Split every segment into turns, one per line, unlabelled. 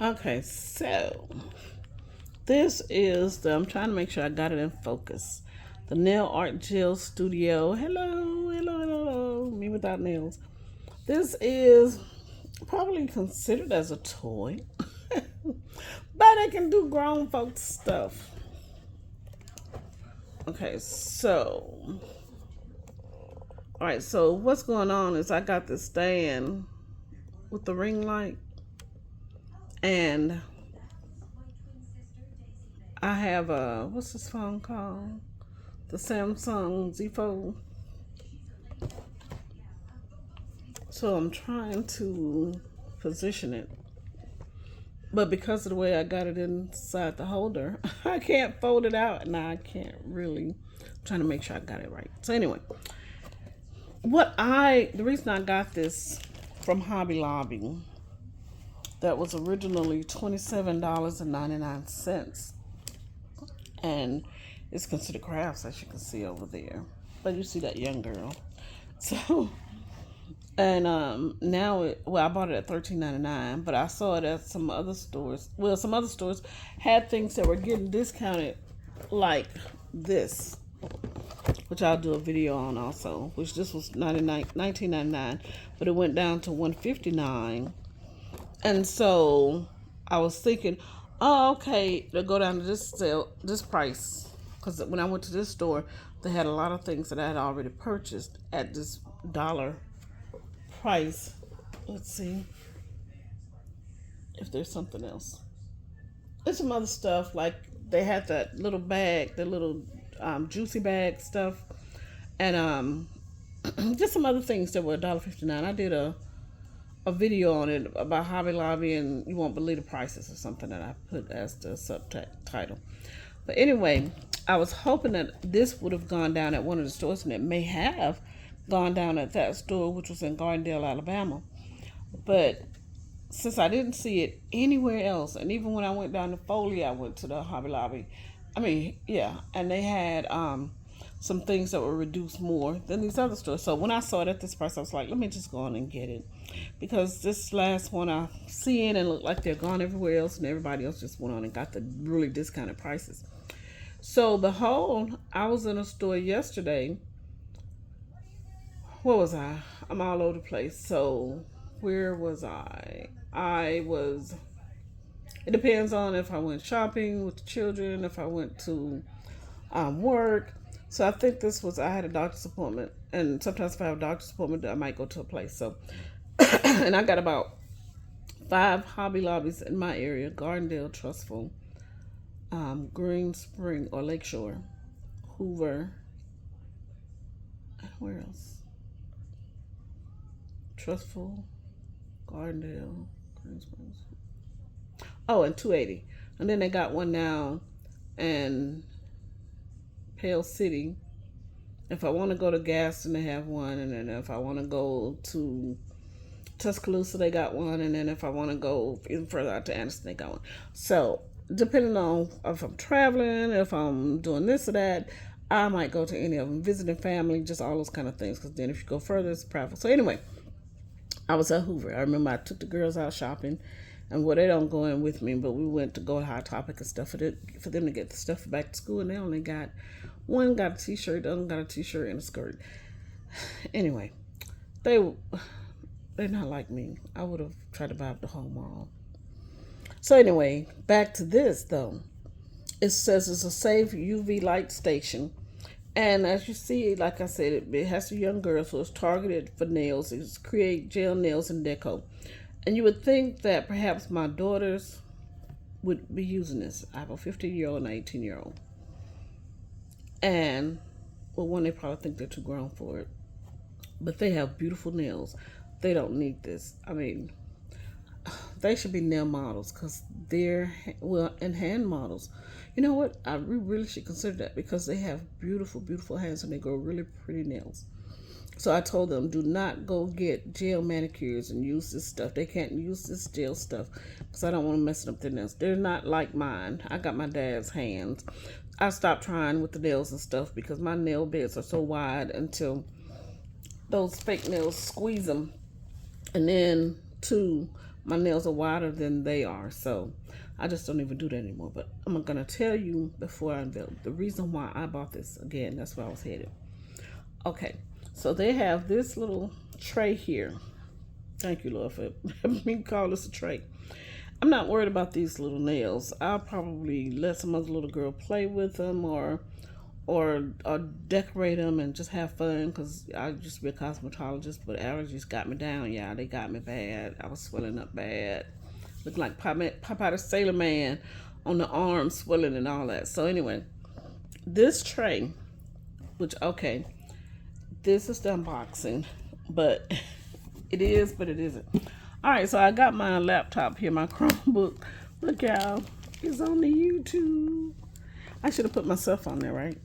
Okay, so this is I'm trying to make sure I got it in focus. The Nail Art Gel Studio. Hello, hello, hello, hello. Me without nails. This is probably considered as a toy, but it can do grown folks stuff. Okay, so all right, so what's going on is I got this stand with the ring light, and I have a what's this phone called? The Samsung Z Fold. So I'm trying to position it, but because of the way I got it inside the holder, I can't fold it out, and I can't really. I'm trying to make sure I got it right. So anyway, the reason I got this from Hobby Lobby that was originally $27.99, and it's considered crafts, as you can see over there. But you see that young girl. So and now I bought it at $13.99, but I saw it at some other stores. Well, some other stores had things that were getting discounted, like this, which I'll do a video on also. Which this was 19.99, but it went down to 159. And so I was thinking, oh, okay, they'll go down to this price, because when I went to this store, they had a lot of things that I had already purchased at this dollar price. Let's see if there's something else. There's some other stuff, like they had that little bag, the little juicy bag stuff, and just some other things that were $1.59. I did a video on it about Hobby Lobby, and you won't believe the prices or something that I put as the subtitle. But anyway, I was hoping that this would have gone down at one of the stores, and it may have gone down at that store, which was in Gardendale, Alabama. But since I didn't see it anywhere else, and even when I went down to Foley, I went to the Hobby Lobby. I mean, yeah, and they had some things that were reduced more than these other stores. So when I saw it at this price, I was like, let me just go on and get it, because this last one I seen and looked like they're gone everywhere else, and everybody else just went on and got the really discounted prices. So I was in a store yesterday. Where was I? I'm all over the place. So where was I? I was. It depends on if I went shopping with the children, if I went to work. So I think this was. I had a doctor's appointment, and sometimes if I have a doctor's appointment, I might go to a place. So, and I got about 5 Hobby Lobbies in my area: Gardendale, Trustful, Green Spring or Lakeshore, Hoover, and where else? Trustful, Gardendale, Green Springs. Oh, and 280. And then they got one now in Pale City. If I want to go to Gaston, they have one. And then if I want to go to Tuscaloosa, they got one. And then if I want to go even further out to Anderson, they got one. So, depending on if I'm traveling, if I'm doing this or that, I might go to any of them, visiting family, just all those kind of things. Because then if you go further, it's private. So, anyway, I was at Hoover. I remember I took the girls out shopping, and well, they don't go in with me, but we went to go to Hot Topic and stuff for them to get the stuff back to school, and they only got one got a t-shirt, the other got a t-shirt and a skirt. Anyway, they they're not like me. I would have tried to buy up the whole mall. So anyway, back to this though. It says it's a safe UV light station. And as you see, like I said, it has a young girl, so it's targeted for nails. It's create gel nails and deco. And you would think that perhaps my daughters would be using this. I have a 15-year-old and an 18-year-old. And, well, one, they probably think they're too grown for it. But they have beautiful nails. They don't need this. I mean, they should be nail models, because they're, well, and hand models. You know what? I really should consider that, because they have beautiful, beautiful hands, and they grow really pretty nails. So I told them, do not go get gel manicures and use this stuff. They can't use this gel stuff, because I don't want to mess up their nails. They're not like mine. I got my dad's hands. I stopped trying with the nails and stuff, because my nail beds are so wide until those fake nails squeeze them. And then, two, my nails are wider than they are, so I just don't even do that anymore. But I'm gonna tell you before I unveil the reason why I bought this. Again, that's where I was headed. Okay, so they have this little tray here. Thank you, Lord, for having me call this a tray. I'm not worried about these little nails. I'll probably let some other little girl play with them or decorate them and just have fun, because I used to be a cosmetologist, but allergies got me down. Yeah, they got me bad. I was swelling up bad, looking like Popeye the Sailor Man on the arms, swelling and all that. So anyway, this tray, which, okay, this is the unboxing, but it is, but it isn't. All right, so I got my laptop here, my Chromebook. Look, y'all, it's on the YouTube. I should have put myself on there, right?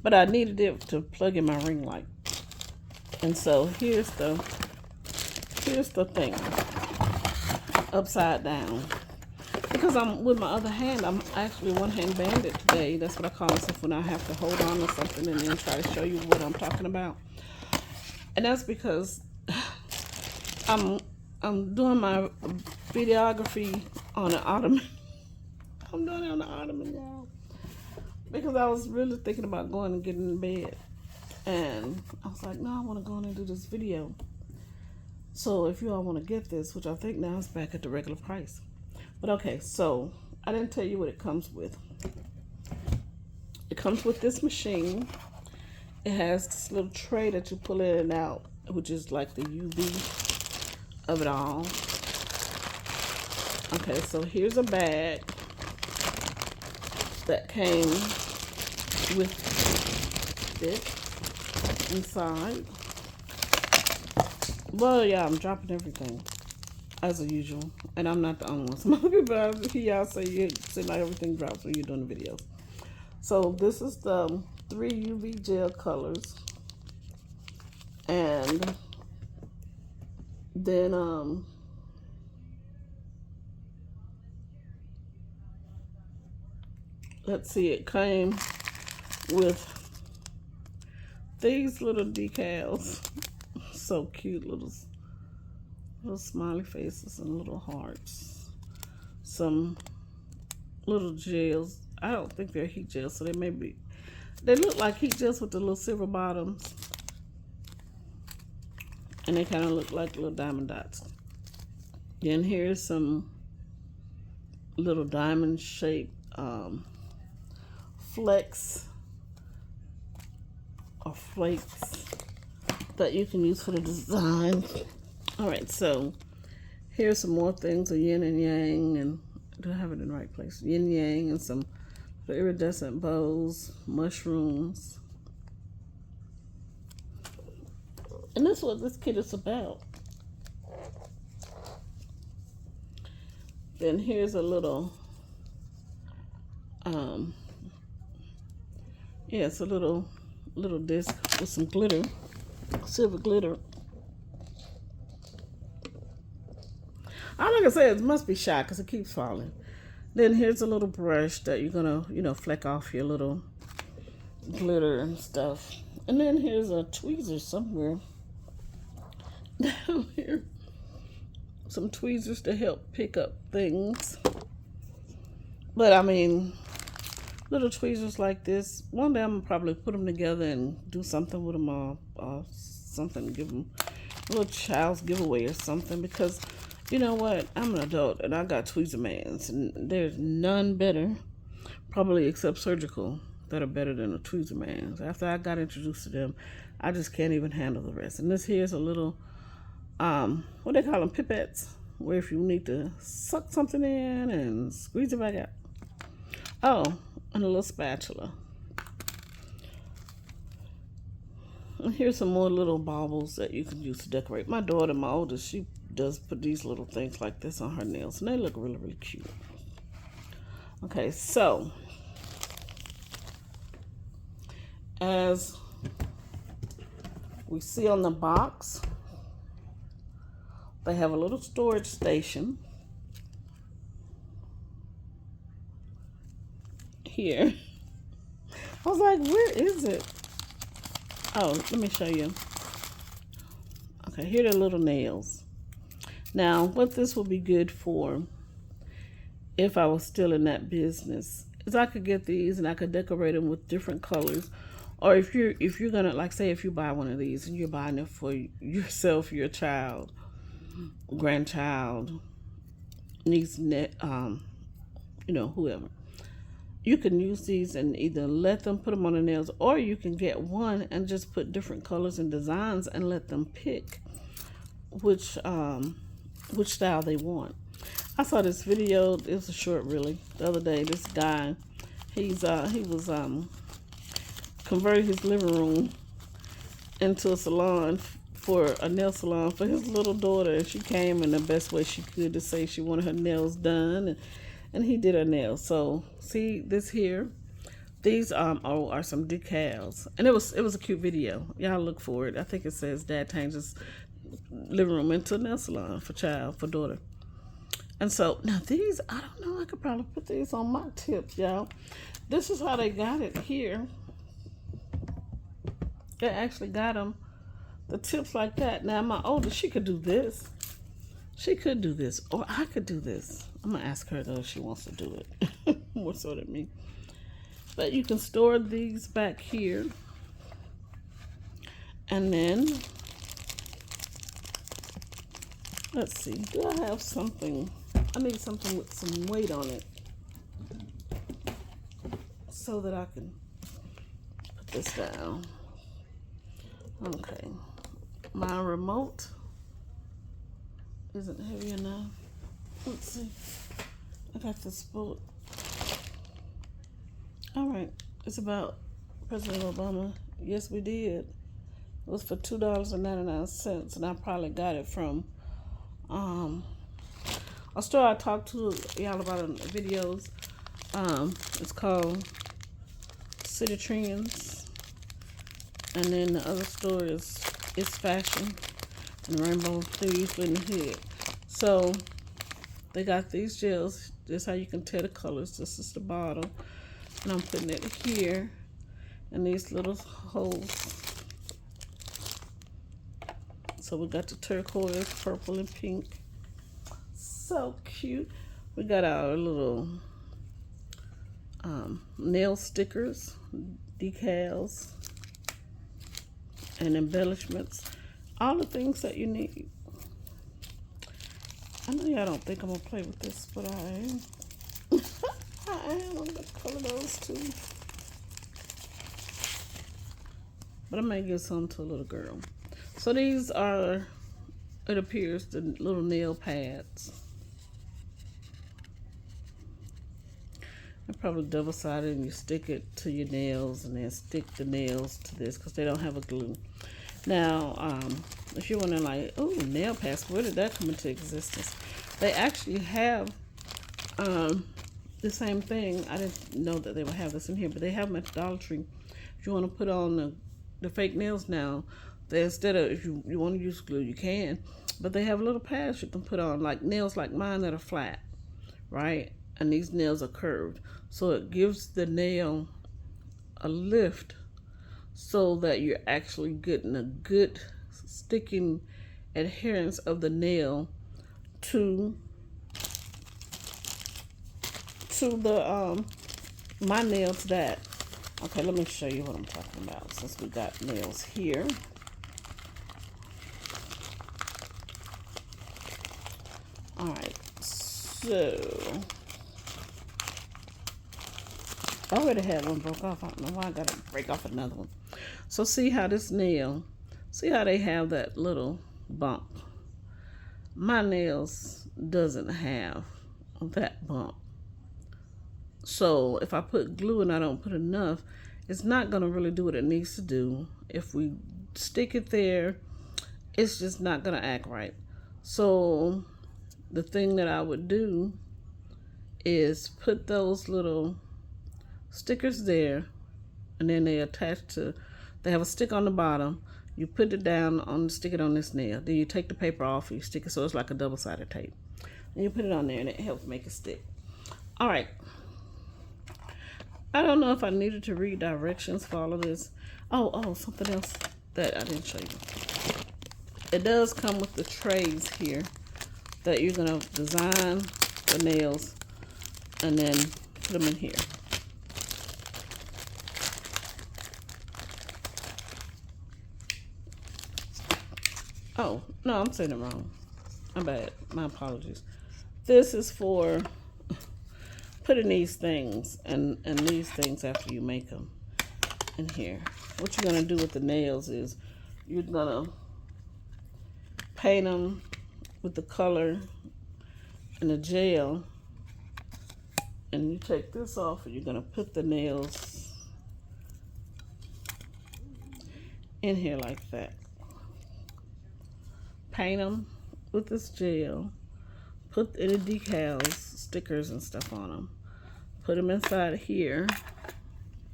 But I needed it to plug in my ring light. And so here's the thing, upside down. Because I'm with my other hand, I'm actually one-hand banded today. That's what I call myself when I have to hold on to something and then try to show you what I'm talking about. And that's because I'm doing my videography on an ottoman. I'm doing it on the ottoman, y'all. Because I was really thinking about going and getting in bed. And I was like, no, I want to go in and do this video. So if you all want to get this, which I think now is back at the regular price. But okay, so I didn't tell you what it comes with. It comes with this machine. It has this little tray that you pull in and out, which is like the UV of it all. Okay, so here's a bag that came with it inside. Well, yeah, I'm dropping everything as usual, and I'm not the only one. Some other people I hear y'all say you seem like everything drops when you're doing the videos. So this is the 3 UV gel colors, and then let's see, it came with these little decals. So cute, little smiley faces and little hearts. Some little gels. I don't think they're heat gels, so they look like heat gels with the little silver bottoms. And they kind of look like little diamond dots. Then here's some little diamond shaped flecks or flakes that you can use for the design. All right, so here's some more things, a yin and yang, and do I have it in the right place? Yin yang and some iridescent bows, mushrooms. And that's what this kit is about. Then here's a little, yeah, it's a little disc with some glitter, silver glitter. All I can say is it must be shot because it keeps falling. Then here's a little brush that you're gonna, fleck off your little glitter and stuff. And then here's a tweezer somewhere down here. Some tweezers to help pick up things. But I mean, little tweezers like this. One day I'm gonna probably put them together and do something with them, something, give them a little child's giveaway or something, because you know what? I'm an adult and I got Tweezermans, and there's none better, probably except surgical, that are better than the Tweezermans. After I got introduced to them, I just can't even handle the rest. And this here's a little, what they call them, pipettes, where if you need to suck something in and squeeze it back out. Oh, and a little spatula. And here's some more little baubles that you can use to decorate. My daughter, my oldest, she does put these little things like this on her nails, and they look really, really cute. Okay, so as we see on the box, they have a little storage station here. I was like, where is it? Oh, let me show you. Okay, here are the little nails. Now, what this will be good for, if I was still in that business, is I could get these and I could decorate them with different colors. Or if you're gonna, like, say if you buy one of these and you're buying it for yourself, your child, grandchild, niece, whoever, you can use these and either let them put them on the nails, or you can get one and just put different colors and designs and let them pick which style they want. I saw this video, it was a short really, the other day. This guy, he was converting his living room into a salon, for a nail salon for his little daughter, and she came in the best way she could to say she wanted her nails done, and he did her nails. So see this here, these are some decals, and it was a cute video. Y'all look for it. I think it says Dad changes living room into a nail salon for daughter. And so now these, I don't know, I could probably put these on my tips, y'all. This is how they got it here. They actually got them, the tips like that. Now my oldest, she could do this. She could do this, or I could do this. I'm gonna ask her though if she wants to do it. More so than me. But you can store these back here. And then, let's see, do I have something? I need something with some weight on it so that I can put this down. Okay, my remote isn't heavy enough. Let's see, I got this book. All right, it's about President Obama. Yes, we did. It was for $2.99, and I probably got it from a store I talked to y'all about in the videos. It's called City Trends, and then the other store is It's Fashion and Rainbow Thieves in the Hood. So they got these gels. This is how you can tell the colors. This is the bottle, and I'm putting it here in these little holes. So we got the turquoise, purple, and pink. So cute. We got our little nail stickers, decals, and embellishments. All the things that you need. I know y'all don't think I'm gonna play with this, but I am. I am. I'm gonna color those too. But I may give some to a little girl. So these are, it appears, the little nail pads. They're probably double-sided, and you stick it to your nails and then stick the nails to this because they don't have a glue. Now, if you're wondering like, oh, nail pads, where did that come into existence? They actually have the same thing. I didn't know that they would have this in here, but they have them at the Dollar Tree. If you want to put on the fake nails now, instead of, if you want to use glue, you can, but they have little pads you can put on, like nails like mine that are flat, right? And these nails are curved, so it gives the nail a lift so that you're actually getting a good sticking adherence of the nail to the my nails that. Okay, let me show you what I'm talking about since we got nails here. All right, so I already had one broke off. I don't know why I got to break off another one. So see how this nail, see how they have that little bump. My nails doesn't have that bump. So if I put glue and I don't put enough, it's not going to really do what it needs to do. If we stick it there, it's just not going to act right. So the thing that I would do is put those little stickers there, and then they attach to, they have a stick on the bottom. You put it down on, stick it on this nail. Then you take the paper off, you stick it so it's like a double-sided tape. And you put it on there and it helps make it stick. All right. I don't know if I needed to read directions for all of this. Oh, something else that I didn't show you. It does come with the trays here. that you're gonna design the nails and then put them in here. Oh, no, I'm saying it wrong. I'm bad. My apologies. This is for putting these things and these things after you make them in here. What you're gonna do with the nails is you're gonna paint them with the color and the gel, and you take this off and you're gonna put the nails in here like that. Paint them with this gel, put any decals, stickers and stuff on them, put them inside here.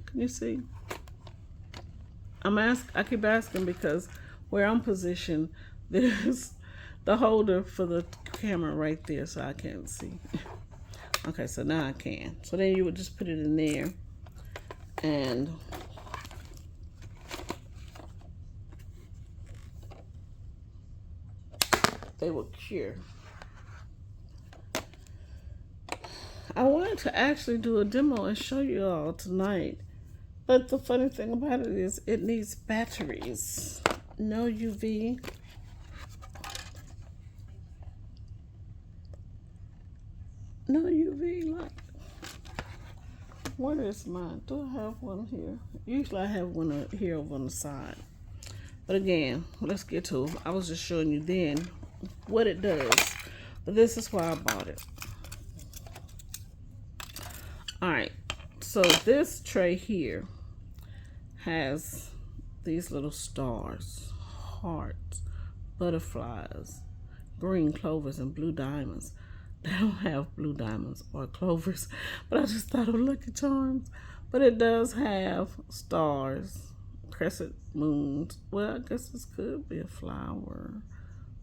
Can you see? I keep asking because where I'm positioned, there's the holder for the camera right there, so I can't see. Okay, so now I can. So then you would just put it in there, and they will cure. I wanted to actually do a demo and show you all tonight, but the funny thing about it is it needs batteries. No UV. No UV light. Where is mine? Do I have one here? Usually I have one here over on the side. But again, let's get to it. I was just showing you then what it does. But this is why I bought it. Alright, so this tray here has these little stars, hearts, butterflies, green clovers, and blue diamonds. They don't have blue diamonds or clovers, but I just thought of Lucky Charms. But it does have stars, crescent moons. Well, I guess this could be a flower.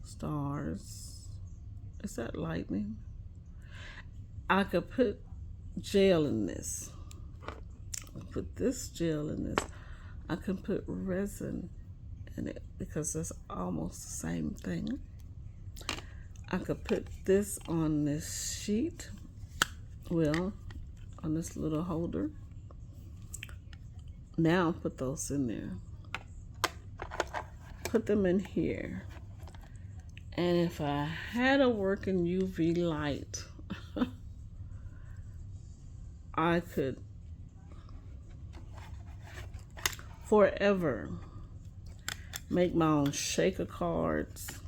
Stars. Is that lightning? I could put gel in this. Put this gel in this. I can put resin in it because it's almost the same thing. I could put this on this sheet, well, on this little holder. Now put those in there. Put them in here. And if I had a working UV light, I could forever make my own shaker cards,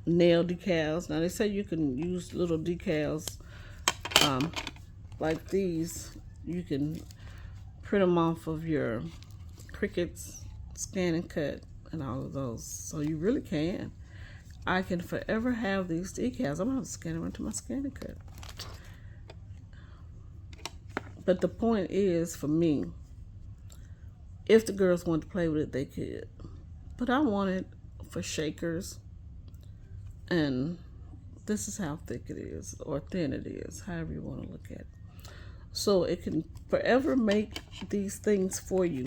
nail decals. Now they say you can use little decals like these. You can print them off of your Cricuts, Scan and Cut, and all of those. So you really can. I can forever have these decals. I'm going to scan them into my Scan and Cut. But the point is, for me, if the girls want to play with it, they could. But I want it for shakers. And this is how thick it is, or thin it is, however you want to look at it. So it can forever make these things for you.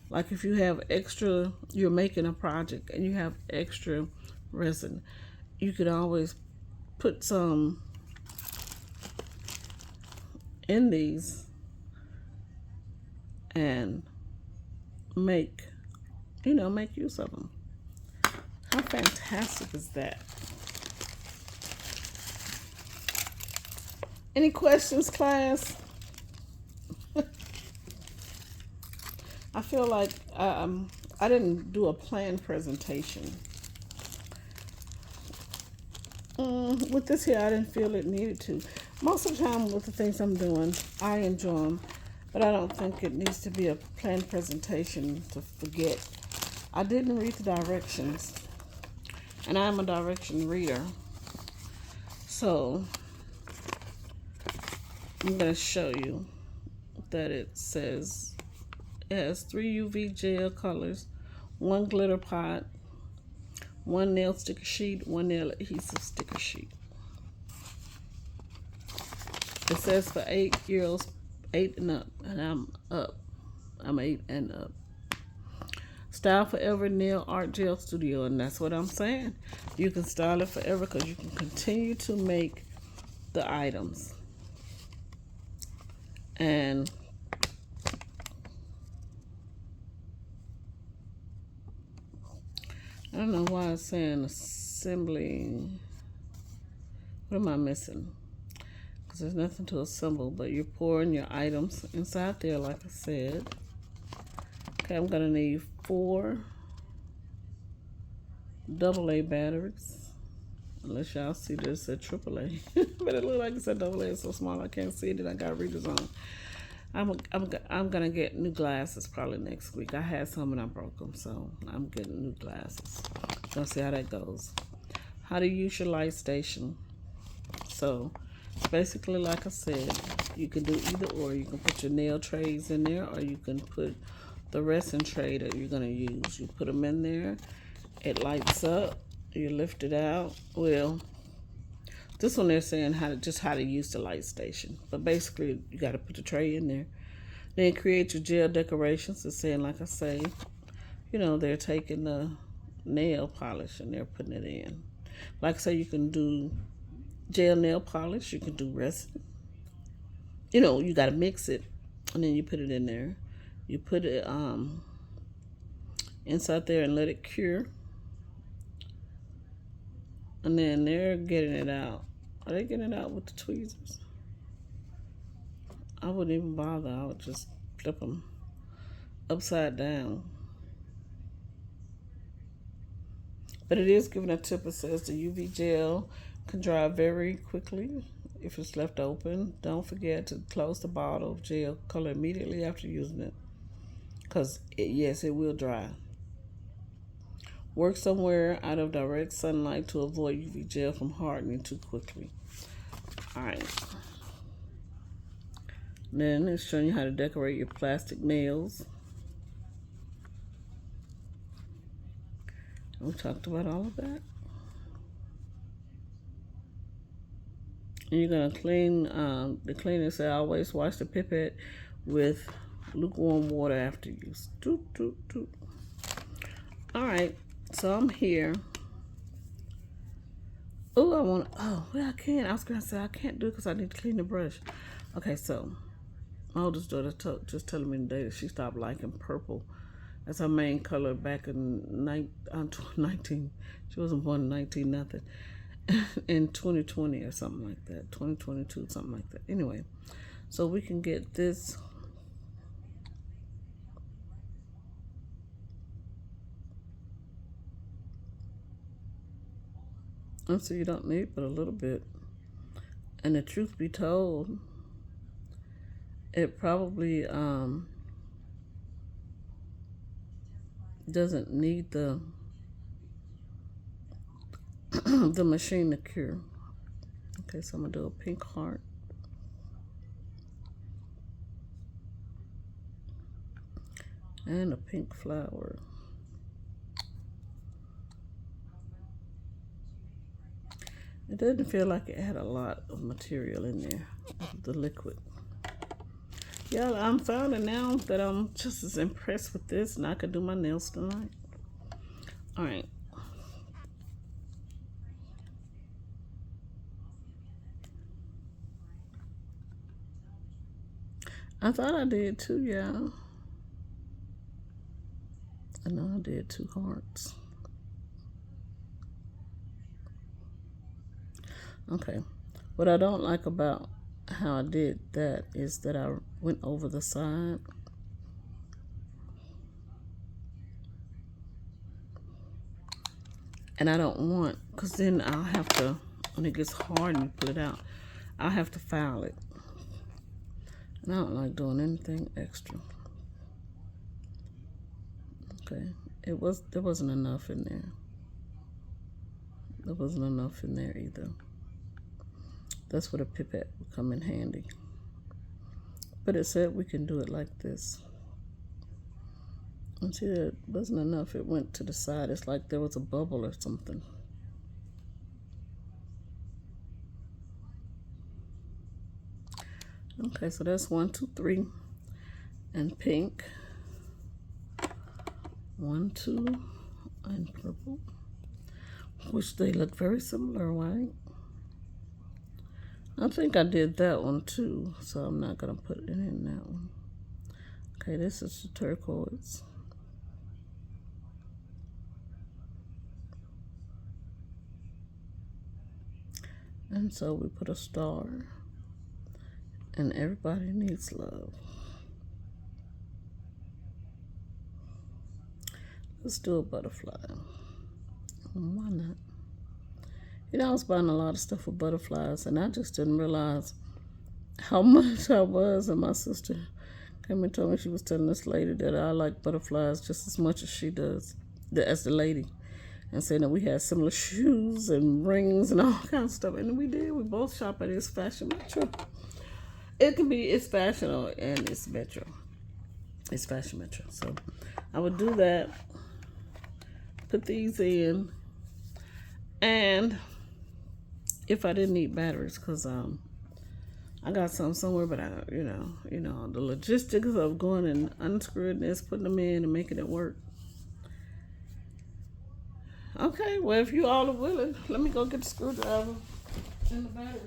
Like if you have extra, you're making a project and you have extra resin, you could always put some in these and make use of them. How fantastic is that? Any questions, class? I feel like I didn't do a planned presentation. With this here, I didn't feel it needed to. Most of the time with the things I'm doing, I enjoy them, but I don't think it needs to be a planned presentation to forget. I didn't read the directions, and I'm a direction reader. So I'm going to show you that it says it has 3 UV gel colors, 1 glitter pot, 1 nail sticker sheet, 1 nail adhesive sticker sheet. It says for 8-year-olds, 8 and up, and I'm up. I'm 8 and up. Style Forever Nail Art Gel Studio, and that's what I'm saying. You can style it forever because you can continue to make the items. And I don't know why it's saying assembly. What am I missing? Because there's nothing to assemble, but you're pouring your items inside there, like I said. Okay, I'm gonna need 4 AA batteries. Unless y'all see this at AAA. But it looks like it's at AA. It's so small I can't see it, and I got readers on. I'm gonna get new glasses probably next week. I had some and I broke them, so I'm getting new glasses. Gonna see how that goes. How to use your light station. So basically, like I said, you can do either or. You can put your nail trays in there, or you can put the resin tray that you're gonna use. You put them in there, it lights up, you lift it out. Well, this one they're saying how to use the light station, but basically you got to put the tray in there. Then create your gel decorations. It's saying, like I say, you know, they're taking the nail polish and they're putting it in. Like I say, you can do gel nail polish, you can do resin. You know, you got to mix it, and then you put it in there. You put it inside there and let it cure. And then they're getting it out. Are they getting it out with the tweezers? I wouldn't even bother. I would just flip them upside down. But it is giving a tip. It says the UV gel can dry very quickly if it's left open. Don't forget to close the bottle of gel color immediately after using it, because yes, it will dry. Work somewhere out of direct sunlight to avoid UV gel from hardening too quickly. Alright. Then it's showing you how to decorate your plastic nails. We talked about all of that. And you're going to clean, the cleaner said always wash the pipette with lukewarm water after use. Doot, doot, doot. Alright, so I'm here. I can. I was going to say I can't do it because I need to clean the brush. Okay, so my oldest daughter just telling me today that she stopped liking purple as her main color back in 19. She wasn't born in 19 nothing. In 2020 or something like that. 2022, something like that. Anyway, so we can get this. And so you don't need but a little bit. And the truth be told, it probably doesn't need the the machine to cure. Okay, so I'm gonna do a pink heart. And a pink flower. It didn't feel like it had a lot of material in there, the liquid. Yeah, I'm finding now that I'm just as impressed with this, and I could do my nails tonight. All right. I thought I did too, y'all. I know I did 2 hearts. Okay. What I don't like about how I did that is that I went over the side. And I don't want, because then I'll have to, when it gets hard and you pull it out, I'll have to file it. And I don't like doing anything extra. Okay, there wasn't enough in there. There wasn't enough in there either. That's where the pipette would come in handy. But it said we can do it like this. And see, it wasn't enough. It went to the side. It's like there was a bubble or something. Okay, so that's 1, 2, 3. And pink. 1, 2, and purple, which they look very similar, right? I think I did that one too, so I'm not gonna put it in that one. Okay, this is the turquoise. And so we put a star, and everybody needs love. Let's do a butterfly. Why not? You know, I was buying a lot of stuff with butterflies, and I just didn't realize how much I was. And my sister came and told me, she was telling this lady that I like butterflies just as much as she does, as the lady, and saying that we had similar shoes and rings and all kinds of stuff. And we did. We both shop at It's Fashion Metro. It can be It's Fashion and It's Metro. It's Fashion Metro. So I would do that. Put these in, and if I didn't need batteries, because I got some somewhere, but I, you know, the logistics of going and unscrewing this, putting them in, and making it work. Okay, well, if you all are willing, let me go get the screwdriver and the batteries.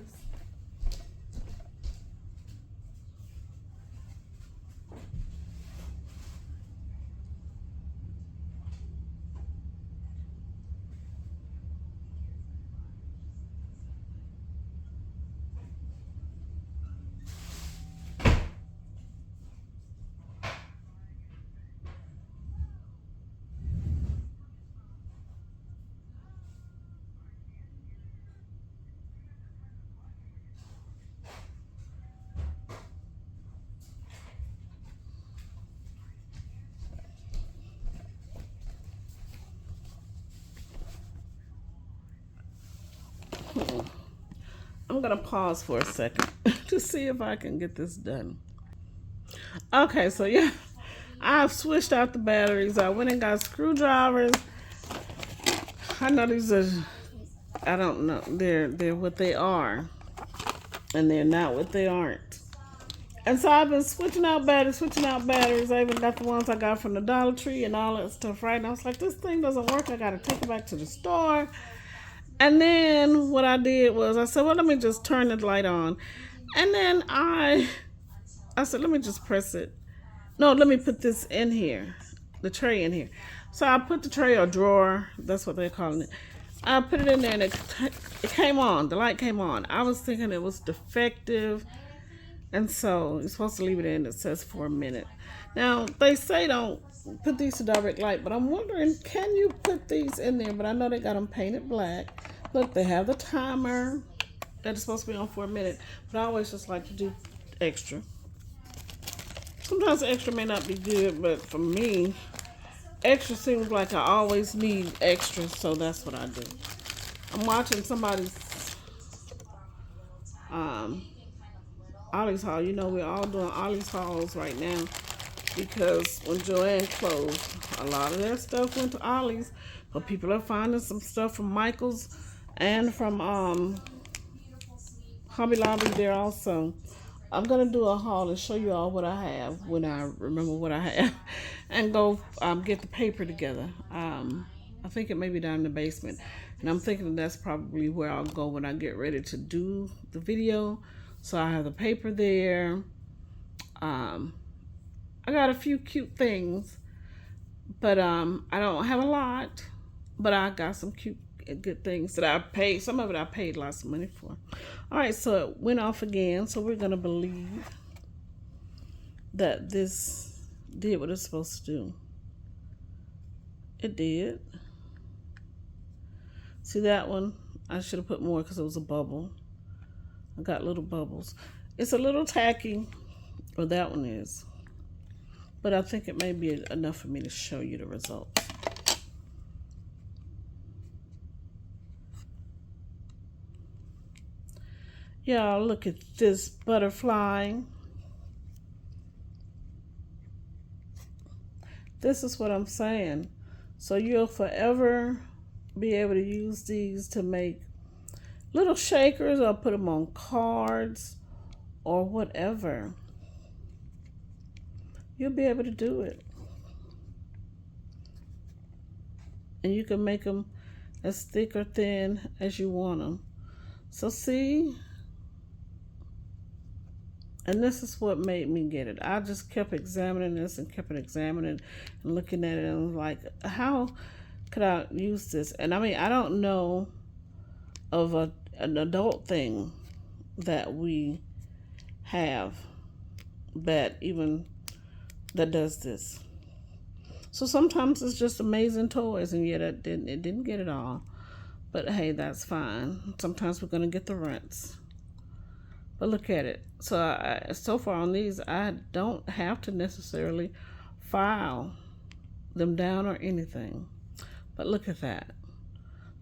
I'm gonna pause for a second to see if I can get this done. Okay, so yeah, I've switched out the batteries. I went and got screwdrivers. I know these are, I don't know, they're what they are, and they're not what they aren't. And so I've been switching out batteries. I even got the ones I got from the Dollar Tree and all that stuff, right? And I was like, this thing doesn't work. I got to take it back to the store. And then what I did was I said, well, let me just turn the light on. And then I said, let me just press it. No, let me put this in here, the tray in here. So I put the tray or drawer, that's what they're calling it. I put it in there and it came on. The light came on. I was thinking it was defective. And so you're supposed to leave it in. It says for a minute. Now, they say don't put these to direct light, but I'm wondering, can you put these in there? But I know they got them painted black. Look, they have the timer that is supposed to be on for a minute. But I always just like to do extra. Sometimes extra may not be good, but for me, extra seems like I always need extra, so that's what I do. I'm watching somebody's Ollie's haul. You know, we're all doing Ollie's hauls right now because when Joann closed, a lot of that stuff went to Ollie's, but people are finding some stuff from Michael's and from Hobby Lobby there also. I'm gonna do a haul and show you all what I have when I remember what I have, and go get the paper together. I think it may be down in the basement, and I'm thinking that's probably where I'll go when I get ready to do the video. So I have the paper there. I got a few cute things, but I don't have a lot, but I got some cute good things that I paid. Some of it I paid lots of money for. All right, so it went off again. So we're gonna believe that this did what it's supposed to do. It did. See that one? I should have put more because it was a bubble. I got little bubbles. It's a little tacky, or that one is. But I think it may be enough for me to show you the results. Y'all, look at this butterfly. This is what I'm saying. So you'll forever be able to use these to make little shakers or put them on cards or whatever. You'll be able to do it. And you can make them as thick or thin as you want them. So see, and this is what made me get it. I just kept examining this and kept examining and looking at it, and like, how could I use this? And I mean, I don't know of an adult thing that we have that does this. So sometimes it's just amazing toys, and yet it didn't get it all. But hey, that's fine. Sometimes we're gonna get the rents. But look at it. So so far on these, I don't have to necessarily file them down or anything. But look at that.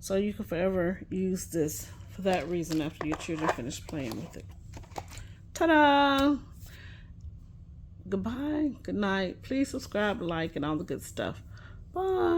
So you can forever use this for that reason after your children finish playing with it. Ta-da! Goodbye, good night. Please subscribe, like, and all the good stuff. Bye.